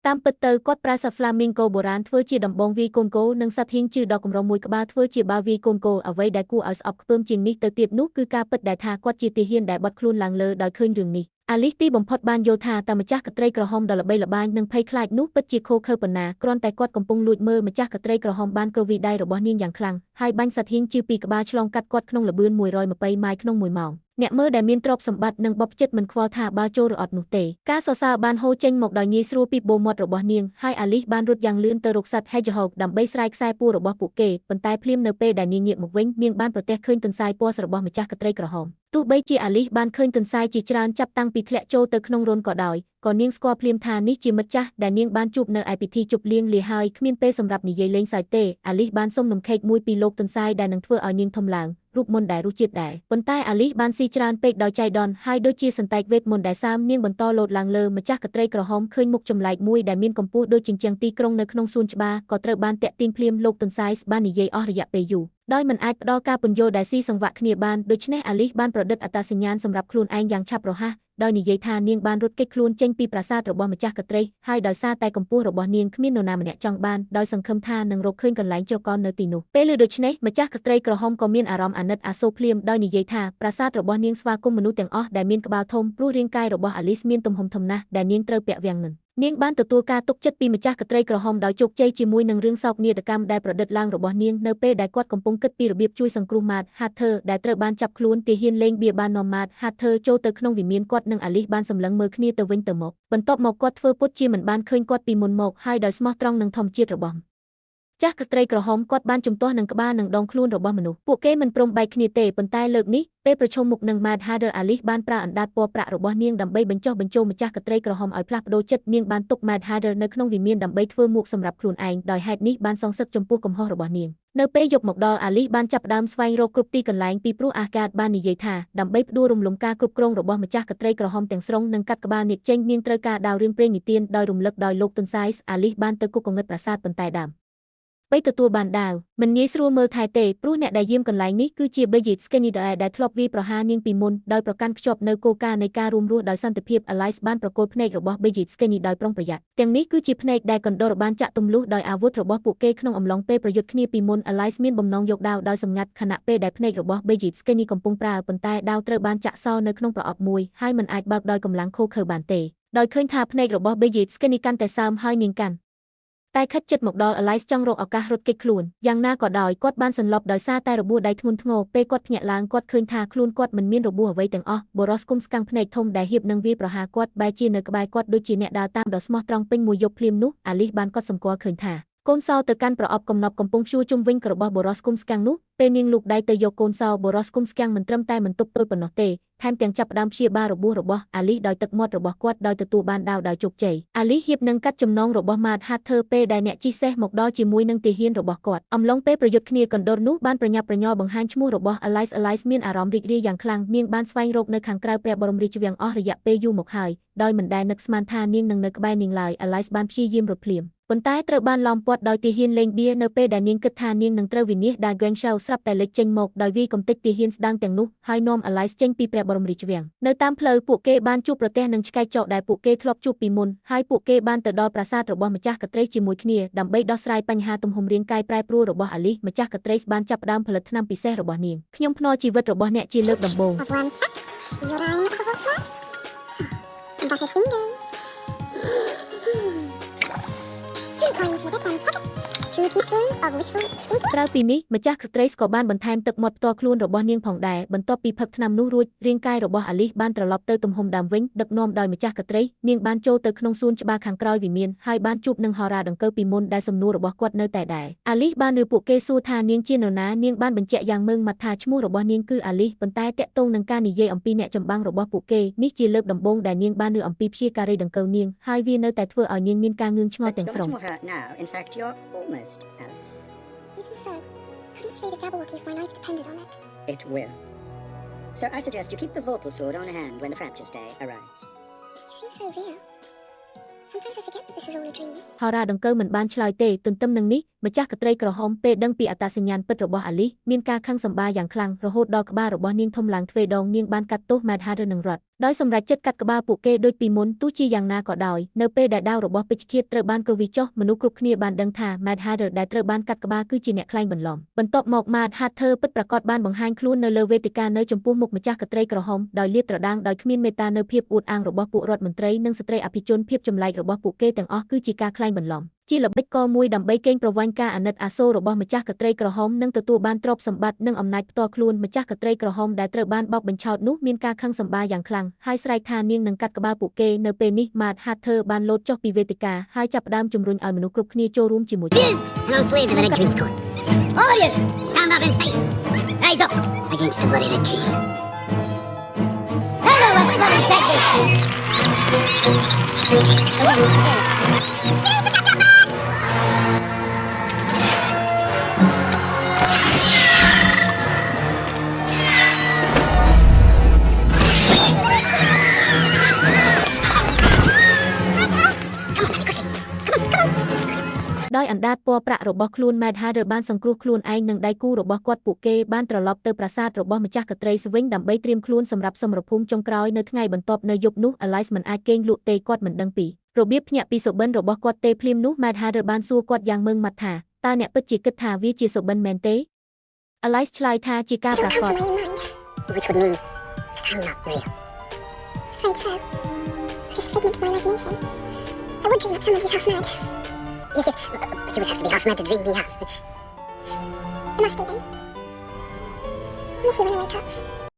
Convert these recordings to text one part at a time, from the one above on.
តាមពិតទៅគាត់ប្រើសត្វ Flamingo បុរាណធ្វើជាដំបងវាយកូនគោនិងសត្វហ៊ីងជឺដ៏កម្រមួយក្បាលធ្វើជាបាវវាយកូនគោអ្វីដែលគួរឲ្យស្អប់ខ្ពើមជាងនេះទៅទៀតនោះគឺការពិតដែលថាគាត់ជាទាហានដែលបត់ខ្លួនឡើងលើដោយឃើញរឿងនេះអាលីសទីបំផុតបានយល់ថាតែម្ចាស់កត្រីក្រហមដ៏ល្បីល្បាញនិងភ័យខ្លាចនោះពិតជាឃោរឃៅប៉ុណ្ណាគ្រាន់តែគាត់កំពុងលួចមើលម្ចាស់កត្រីក្រហមបានគ្រវីដៃរបស់នាងយ៉ាងខ្លាំងហើយបាញ់សត្វហ៊ីងជឺពីក្បាលឆ្លងកាត់គាត់ក្នុងល្បឿន120ម៉ាយក្នុង1ម៉ោងអ្នកមើលដែលមានទ្រព្យសម្បត្តិនិងបបចិត្តមិនខ្វល់ថាបើចូលឬអត់នោះទេការសរសើរបានហូរចេញមកដោយងាយស្រួលពីបូមាត់របស់នាងហើយអាលីសបានរត់យ៉ាងលឿនទៅរកសត្វ Hedgehog ដើម្បីស្រាយខ្សែពួររបស់ពួកគេប៉ុន្តែភ្លាមនៅពេលដែលនាងងាកមកវិញនាងបានប្រទះឃើញទន្សាយពណ៌សរបស់ម្ចាស់កត្រីក្រហមទោះបីជាអាលីសបានឃើញទន្សាយជាច្រើនចាប់តាំងពីធ្លាក់ចូលទៅក្នុងរន្ធក៏ដោយក៏នាងស្គាល់ភ្លាមថានេះជាមិត្តចាស់ដែលនាងបានជួបនៅឯពិធីជប់លៀងលាហើយគ្មានពេលសម្រាប់និយាយលេងសើចទេអាលីសបានសុំនំខេកមួយពីលោកទន្សាយដែលនឹងធ្វើឲ្យនាងធំឡើងរូបមន្តដែលរសជាតិដែរប៉ុន្តែអាលីសបានស៊ីច្រើនពេកដោយចៃដន្យហើយដូចជាសន្តែកវេទមន្តដែលសាមនាងបន្តលោតឡើងលើម្ចាស់កត្រីក្រហមឃើញមុខចម្លែកមួយដែលមានកម្ពស់ដូចជញ្ជាំងទីក្រុងនៅក្នុងសួនច្បារក៏ត្រូវបានតាក់ទាញភ្លាមលោកទន្សាយបាននិយាយអស់រយៈពេលយូរដោយមិនអាចផ្ដល់ការពន្យល់ដែលស៊ីសង្វាក់គ្នាបានដូច្នេះអាលីសបានប្រឌិតអត្តសញ្ញាណសម្រាប់ខ្លួនឯងយ៉ាងឆាប់រហ័សដោយនិយាយថានាងបានរត់គេចខ្លួនចេញពីប្រាសាទរបស់ម្ចាស់កត្រីហើយដោយសារតែកម្ពស់របស់នាងគ្មាននរណាម្នាក់ចង់បានដោយសង្ឃឹមថានឹងរកឃើញកន្លែងជ្រកកនៅទីនោះពេលឮដូច្នេះម្ចាស់កត្រីក្រហមក៏មានអារម្មណ៍អាណិតអាសូរភ្លាមដោយនិយាយថាប្រាសាទរបស់នាងស្វាគមន៍មនុស្សទាំងអស់ដែលមានក្បាលធំព្រោះរាងកាយរបស់អាលីសមានទំហំធំណាស់ដែលនាងត្រូវពាក់វាំងនឹងនាងបានទទួលការទុកចិត្តពីម្ចាស់កត្រីក្រហមដោយជោគជ័យជាមួយនឹងរឿងសោកនាដកម្មដែលប្រឌិតឡើងរបស់នាងនៅពេលដែលគាត់កំពុងគិតពីរបៀបជួយសង្គ្រោះម៉ាត Hatter ដែលត្រូវបានចាប់ខ្លួនទាហានលេងបៀបាននាំម៉ាត Hatter ចូលទៅក្នុងវិមានគាត់និងអាលីសបានសម្លឹងមើលគ្នាទៅវិញទៅមកបន្ទាប់មកគាត់ធ្វើពុតជាមិនបានឃើញគាត់ពីមុនមកហើយដោយស្មោះត្រង់នឹងធម្មជាតិរបស់ចាស់កត្រីក្រហមគាត់បានជំទាស់នឹងក្បាលនិងដងខ្លួនរបស់មនុស្សពួកគេមិនព្រមបែកគ្នាទេប៉ុន្តែលើកនេះពេលប្រឈមមុខនឹង Mad Hatter អាលីសបានប្រើអណ្ដាតពណ៌ប្រាក់របស់នាងដើម្បីបញ្ចុះបញ្ចូលម្ចាស់កត្រីក្រហមឲ្យផ្លាស់ប្ដូរចិត្តនាងបានទុក Mad Hatter នៅក្នុងវិមានដើម្បីធ្វើមួកសម្រាប់ខ្លួនឯងដោយហេតុនេះបានសងសឹកចំពោះកំហុសរបស់នាងនៅពេលយប់មកដល់អាលីសបានចាប់ផ្ដើមស្វែងរកគ្រប់ទីកន្លែងពីព្រោះអាកាតបាននិយាយថាដើម្បីផ្ដួលរំលំការគ្រប់គ្រងរបស់ម្ចាស់កត្រីក្រហមទាំងស្រុងនិងកាត់ក្បាលនាគចេញនាងត្រូវការដៅរឿងព្រេងនិទានដោយរំលឹកដោយលោកទន្សាយអាលីសបានទៅគុកកងឹតប្រាសាទប៉ុន្តែដើមបីទទួលបានដាវមិនងាយស្រួលមើលថែទេព្រោះអ្នកដែលយាមកន្លែងនេះគឺជា Brigitte Skenater ដែលធ្លាប់វាយប្រហារនាងពីមុនដោយប្រកាន់ខ្ជាប់នៅគោលការណ៍នៃការរួមរស់ដោយសន្តិភាព Alice បានប្រកូលភ្នែករបស់ Brigitte Skenater ដោយប្រុងប្រយ័ត្នទាំងនេះគឺជាភ្នែកដែលកណ្ដុរបានចាក់ទម្លុះដោយអាវុធរបស់ពួកគេក្នុងអំឡុងពេលប្រយុទ្ធគ្នាពីមុន Alice មានបំណងយកដាវដោយសម្ងាត់ខណៈពេលដែលភ្នែករបស់ Brigitte Skenater កំពុងប្រើប៉ុន្តែដាវត្រូវបានចាក់សនៅក្នុងប្រអប់មួយហើយមិនអាចបើកដោយកម្លាំងឃោរឃៅបានទេដោយឃើញថាភ្នែករបស់ Brigitte Skenater កាន់តែសើមហើយនាងកាន់តែខិតជិតមកដល់ Alice ចង់រកឱកាសរត់គេចខ្លួនយ៉ាងណាក៏ដោយគាត់បានសន្លប់ដោយសារតែរបួសដៃធ្ងន់ធ្ងរពេលគាត់ភ្ញាក់ឡើងគាត់ឃើញថាខ្លួនគាត់មិនមានរបួសអ្វីទាំងអស់បរោះស្គមស្កាំងភ្នែកធំដែលហៀបនឹងវាយប្រហារគាត់បែរជានៅក្បែរគាត់ដូចជាអ្នកដើរតាមដ៏ស្មោះត្រង់ពេញមួយយប់ភ្លាមនោះ Alice បានកត់សម្គាល់ឃើញថាកូនសោទៅកាន់ប្រអប់កំណប់កំពុងជួជុំវិញរបស់បរោះស្គមស្កាំងនោះពេលនាងលូកដៃទៅយកកូនសោបរោះស្គមស្កាំងមិនត្រឹមតែមិនទប់ទល់ប៉ុណ្ណោះទេថែមទាំងចាប់ផ្ដើមព្យាបាលរបួសរបស់អាលីសដោយទឹកមាត់របស់គាត់ដោយទទួលបានដាវដោយជោគជ័យអាលីសហៀបនឹងកាត់ចំណងរបស់ Mad Hatter ពេលដែលអ្នកជិះសេះមកដល់ជាមួយនឹងទាហានរបស់គាត់អំឡុងពេលប្រយុទ្ធគ្នាកណ្ដុរនោះបានប្រញាប់ប្រញាល់បង្ហាញឈ្មោះរបស់ Alice មានអារម្មណ៍រីករាយយ៉ាងខ្លាំងនាងបានស្វែងរកនៅខាងក្រៅព្រះបរមរាជវាំងអស់រយៈពេលយូរមកហើយដោយមិនដែលនឹកស្មានថានាងនឹងនៅក្បែរនាងឡើយ Alice បានព្យាយាមរត់ភ្លាមប៉ុន្តែត្រូវបានឡោមព័ទ្ធដោយទាហានលេងបៀនៅពេលដែលនាងគិតថានាងនឹងត្រូវវិនាសដែល Gwen Shao ស្រាប់តែលេចចេញមកដោយវាយកំទេចទាហានស្ដាងទាំងនោះហើយនាំ Alice ចេញពីព្រះបរមរាជវាំងនៅតាមផ្លូវពួកគេបានជួបប្រទះនឹងឆ្កែចោកដែលពួកគេធ្លាប់ជួបពីមុនហើយពួកគេបានទៅដល់ប្រាសាទរបស់ម្ចាស់កត្រីជាមួយគ្នាដើម្បីដោះស្រាយបញ្ហាទំហំរាងកាយប្រែប្រួលរបស់ Alice ម្ចាស់កត្រីបានចាប់ផ្ដើមផលិតថ្នាំពិសេសរបស់នាងខ្ញុំភ្នាល់ជីវិតរបស់អ្នកជាលើកដំបូងក្រៅពីនេះម្ចាស់ក្ត្រីក៏បានបន្ថែមទឹកមាត់ផ្ទាល់ខ្លួនរបស់នាងផងដែរបន្ទាប់ពីផឹកថ្នាំនោះរួចរាងកាយរបស់អាលីសបានត្រឡប់ទៅទំហំដើមវិញដឹកនាំដោយម្ចាស់ក្ត្រីនាងបានចូលទៅក្នុងសួនច្បារខាងក្រោយវិមានហើយបានជួបនឹងហោរាដង្កូវពីមុនដែលសំណួររបស់គាត់នៅតែដែរអាលីសបានឬពួកគេសួរថានាងជានរណានាងបានបញ្ជាក់យ៉ាងម៉ឺងម៉ាត់ថាឈ្មោះរបស់នាងគឺអាលីសប៉ុន្តែតាក់ទងនឹងការនិយាយអំពីអ្នកចម្បាំងរបស់ពួកគេនេះជាលើកដំបូងដែលនាងបានឬអំពីព្យាការីដង្កូវនាងហើយវានៅតែធ្វើឲ្យនាងមានការងឿងឆ្ងល់ទាំងស្រុងEven so, couldn't say the Jabberwocky if my life depended on it. It will. So I suggest you keep the Vorpal sword on hand when the Fractures Day arrives. You seem so real. Sometimes I forget that this is all a dream. ហោរាដង្កូវមិនបានឆ្លើយទេទន្ទឹមនឹងនេះ ម្ចាស់កត្រីក្រហមពេលដឹងពីអត្តសញ្ញាណពិតរបស់អាលីសមានការខឹងសម្បាយ៉ាងខ្លាំងរហូតដល់ក្បាលរបស់នាងធំឡើងទ្វេដងនាងបានកាត់ទោស Mad Hatter និង Rod ដោយសម្រេចចិត្តកាត់ក្បាលពួកគេដូចពីមុនទោះជាយ៉ាងណាក៏ដោយនៅពេលដែលដាវរបស់ពេជ្ឈឃាតត្រូវបានគ្រវីចុះមនុស្សគ្រប់គ្នាបានដឹងថា Mad Hatter ដែលត្រូវបានកាត់ក្បាលគឺជាអ្នកក្លែងបន្លំបន្ទាប់មក Mad Hatter ពិតប្រាកដបានបង្ហាញខ្លួននៅលើវេទិកានៅចំពោះមុខម្ចាស់កត្រីក្រហមដោយលាតត្រដាងដោយគ្មានមេត្តានៅភាពអួតអាងរបស់ពួករដ្ឋមន្ត្រីនិងស្ត្រីអភិជនភាពចម្លែករបស់ពួកគេទាំងអស់គឺជាការក្លែងបន្លំជាល្បិចកមួយដើម្បីកេងប្រវ័ញ្ចការអាណិតអាសូររបស់ម្ចាស់កត្រីក្រហមនិងទទួលបានទ្រព្យសម្បត្តិនិងអំណាចផ្ទាល់ខ្លួនម្ចាស់កត្រីក្រហមដែលត្រូវបានបោកបញ្ឆោតនោះមានការខឹងសម្បារយ៉ាងខ្លាំងហើយស្រែកថានាងនឹងកាត់ក្បាលពួកគេនៅពេលនេះ Mad Hatter បានលោតចុះពីវេទិកាហើយចាប់ផ្ដើមជំរុញឲ្យមនុស្សគ្រប់គ្នាចូលរួមជាមួយគ្នា Is no slave to the Red Queen's court. All of you, stand up and fight. Rise up against the bloody Red Queen. Hello, everybody, check this. ដោយអណ្ដាតពណ៌ប្រាក់របស់ខ្លួន Mad Hatter បានសង្គ្រោះខ្លួនឯងនិងដៃគូរបស់គាត់ពួកគេបានត្រឡប់ទៅប្រាសាទរបស់ម្ចាស់កត្រីស្វិញដើម្បីត្រៀមខ្លួនសម្រាប់សមរភូមិចុងក្រោយនៅថ្ងៃបន្ទាប់នៅយប់នោះ Alice មិនអាចគេងលក់ទេគាត់មិនដឹងពីរបៀបភ្ញាក់ពីសុបិនរបស់គាត់ទេភ្លាមនោះ Mad Hatter បានសួរគាត់យ៉ាងម៉ឺងម៉ាត់ថាតើអ្នកពិតជាគិតថាវាជាសុបិនមែនទេ Alice ឆ្លើយថាជាការ Don't ប្រា come កដ from my own mind. Which would mean that I'm not real. Afraid so. Just a figment of my imagination. I would dream up someone who's half mad. Yes, yes, but you would have to be half mad to dream me half. I must be then. I'll miss you when I wake up.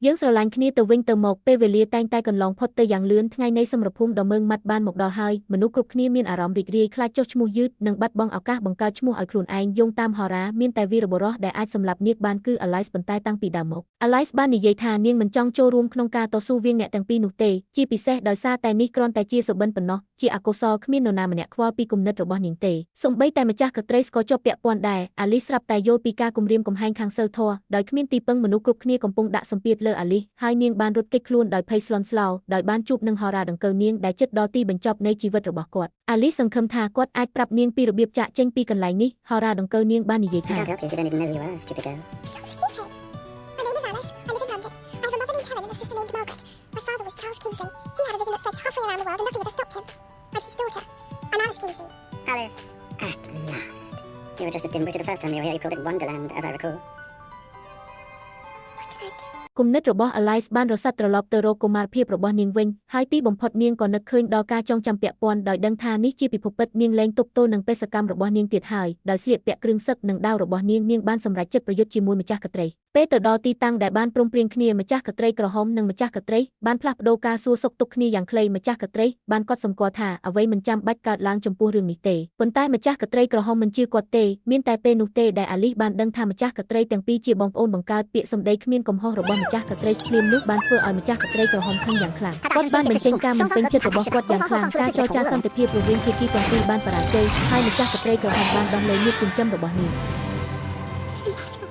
យើងស្រឡាញ់គ្នាទៅវិញទៅមកពេលវេលាតែងតែកន្លងផុតទៅយ៉ាងលឿនថ្ងៃនៃសមរភូមិដ៏ម៉ឺងម៉ាត់បានមកដល់ហើយមនុស្សគ្រប់គ្នាមានអារម្មណ៍រីករាយខ្លាចចុះឈ្មោះយឺតនិងបាត់បង់ឱកាសបង្កើតឈ្មោះឲ្យខ្លួនឯងយោងតាមហោរាមានតែវីរបុរសដែលអាចសម្លាប់នាគបានគឺ Alice ប៉ុន្តែតាំងពីដើមមក Alice បាននិយាយថានាងមិនចង់ចូលរួមក្នុងការតស៊ូវាងអ្នកទាំងពីរនោះទេជាពិសេសដោយសារតែនេះគ្រាន់តែជាសុបិនប៉ុណ្ណោះជាអកុសលគ្មាននរណាម្នាក់ខ្វល់ពីគំនិតរបស់នាងទេសូម្បីតែម្ចាស់កត្រីស្ក៏ជាប់ពាក់ព័ន្ធដែរ Alice ស្រាប់តែយល់ពីការគំរាមកំហែងខាងសីលធម៌ដោយគ្មានទីពឹងមនុស្សគ្រប់គ្នាកំពុងដាក់សម្ពាធលើ Alice ហើយនាងបានរត់គេចខ្លួនដោយភ័យស្លន់ស្លោដោយបានជួបនឹងហោរាដង្កូវនាងដែលជិតដល់ទីបញ្ចប់នៃជីវិតរបស់គាត់ Alice សង្ឃឹមថាគាត់អាចប្រាប់នាងពីរបៀបចាកចេញពីកន្លែងនេះហោរាដង្កូវនាងបាននិយាយ I ថា can't help you if you don't even know who you are, stupid girl. You're stupid. My name is Alice. I live in London. I have a mother named Helen and a sister named Margaret. My father was Charles Kingsley. He had a vision that stretched halfway around the world and nothing ever stopped him. I'm his daughter. I'm Alice Kingsley. Alice, at last. You were just as dim-witted the first time you were here. You called it Wonderland, as I recall. Wonderland. គំនិតរបស់ Alice បានរសាត់ត្រឡប់ទៅរកកុមារភាពរបស់នាងវិញហើយទីបំផុតនាងក៏នឹកឃើញដល់ការចងចាំពាក់ព័ន្ធដោយដឹងថានេះជាពិភពពិតនាងលែងទប់ទល់នឹងបេសកកម្មរបស់នាងទៀតហើយដោយស្លៀកពាក់គ្រឿងសឹកនិងដាវរបស់នាងបានសម្រេចចិត្តប្រយុទ្ធជាមួយម្ចាស់កត្រីពេលទៅដល់ទីតាំងដែលបានព្រមព្រៀងគ្នាម្ចាស់កត្រីក្រហមនិងម្ចាស់កត្រីបានផ្លាស់ប្ដូរការសួរសុខទុក្ខគ្នាយ៉ាងខ្លីម្ចាស់កត្រីបានកត់សម្គាល់ថាអ្វីមិនចាំបាច់កើតឡើងចំពោះរឿងនេះទេប៉ុន្តែម្ចាស់កត្រីក្រហមមិនជឿគាត់ទេមានតែពេលនោះទេដែល Alice បានដឹងថាម្ចាស់កត្រីទាំងពីរជាបងប្អូនបង្កើតពាក្យសម្ដីគ្មានកំហុសរបស់ម្ចាស់កត្រីស្លៀមនោះបានធ្វើឲ្យម្ចាស់កត្រីក្រហមខឹងយ៉ាងខ្លាំងគាត់បានបញ្ចេញការមិនពេញចិត្តរបស់គាត់យ៉ាងខ្លាំងការចរចាសន្តិភាពរវាងភាគីទាំងពីរបានបរាជ័យហើយម្ចាស់កត្រីក្រហមបានដោះលែងនាងចិញ្ចឹមរបស់នាង This is impossible.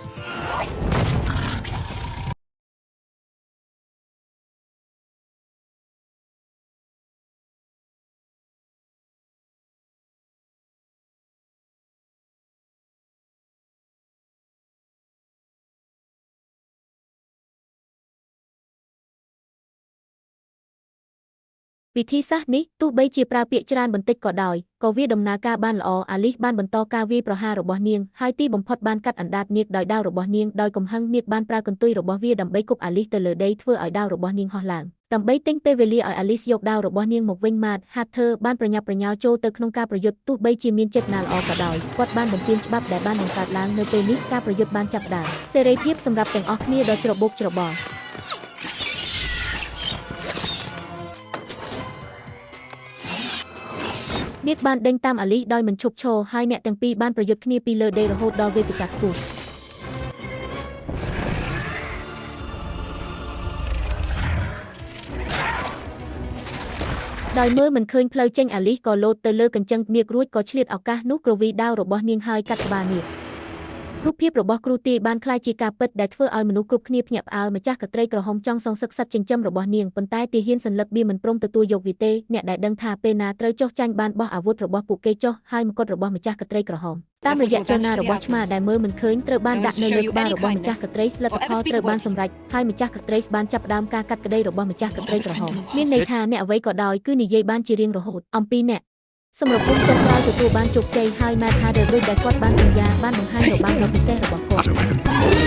វិធីសាស្ត្រនេះទោះបីជាប្រើពាក្យច្រើនបន្តិចក៏ដោយក៏វាដំណើរការបានល្អ Alice បានបន្តការវាយប្រហាររបស់នាងហើយទីបំផុតបានកាត់អណ្ដាតនាគដោយដាវរបស់នាងដោយកំហឹងនាគបានប្រើកន្ទុយរបស់វាដើម្បីគប់ Alice ទៅលើដីធ្វើឲ្យដាវរបស់នាងហោះឡើងដើម្បីទិញពេលវេលាឲ្យ Alice យកដាវរបស់នាងមកវិញ Mad Hatter បានប្រញាប់ប្រញាល់ចូលទៅក្នុងការប្រយុទ្ធទោះបីជាមានចិត្តណាល្អក៏ដោយគាត់បានបំពេញច្បាប់ដែលបានបង្កើតឡើងនៅពេលនេះការប្រយុទ្ធបានចាប់ផ្ដើមសេរីភាពសម្រាប់ទាំងអស់គ្នាដ៏ច្របូកច្របល់នាគបានដេញតាម Alice ដោយមិនឈប់ឈរហើយអ្នកទាំងពីរបានប្រយុទ្ធគ្នាពីលើដីរហូតដល់វេទិកាខ្ពស់ដោយមើលមិនឃើញផ្លូវចេញ Alice ក៏លោតទៅលើកញ្ចឹងនាគរួចក៏ឆ្លៀតឱកាសនោះគ្រវីដាវរបស់នាងហើយកាត់ក្បាលនាគ រូបភាពរបស់គ្រូទាយបានក្លាយជាការពិតដែលធ្វើឲ្យមនុស្សគ្រប់គ្នាភ្ញាក់ផ្អើលម្ចាស់កត្រីក្រហមចង់សងសឹកសត្វចិញ្ចឹមរបស់នាងប៉ុន្តែទាហានសន្លឹកបៀមិនព្រមទទួលយកវាទេអ្នកដែលដឹងថាពេលណាត្រូវចុះចាញ់បានបោះអាវុធរបស់ពួកគេចុះហើយមកុដរបស់ម្ចាស់កត្រីក្រហមតាមរយៈចលនារបស់ឆ្មាដែលមើលមិនឃើញត្រូវបានដាក់នៅលើក្បាលរបស់ម្ចាស់កត្រីលទ្ធផលត្រូវបានសម្រេចហើយម្ចាស់កត្រីបានចាប់ផ្ដើមការកាត់ក្តីរបស់ម្ចាស់កត្រីក្រហមមានន័យថាអ្នកអ្វីក៏ដោយគឺនិយាយបានជារៀងរហូតអំពីអ្នកសម្រាប់ពួកចុងក្រោយទទួលបានជោគជ័យហើយម៉ែថាដែលដូចដែលគាត់បានសន្យាបានបង្ហាញរបាំដ៏ពិសេសរបស់គាត់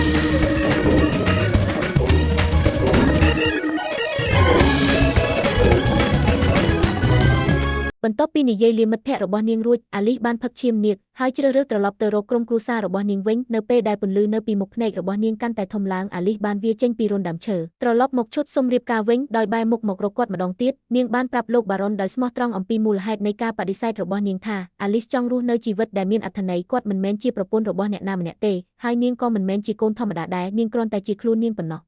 បន្ទាប់ពីនិយាយលាមិត្តភ័ក្តិរបស់នាងរួចអាលីសបានផឹកឈាមនាគហើយជ្រើសរើសត្រឡប់ទៅរកក្រុមគ្រួសាររបស់នាងវិញនៅពេលដែលពន្លឺនៅពីមុខភ្នែករបស់នាងកាន់តែធំឡើងអាលីសបានវាចេញពីរន្ធដើមឈើត្រឡប់មកឈុតសុំរៀបការវិញដោយបែរមុខមករកគាត់ម្ដងទៀតនាងបានប្រាប់លោកបារុនដោយស្មោះត្រង់អំពីមូលហេតុនៃការបដិសេធរបស់នាងថាអាលីសចង់រស់នៅជីវិតដែលមានអត្ថន័យគាត់មិនមែនជាប្រពន្ធរបស់អ្នកណាម្នាក់ទេហើយនាងក៏មិនមែនជាកូនធម្មតាដែរនាងគ្រាន់តែជាខ្លួននាងប៉ុណ្ណោះ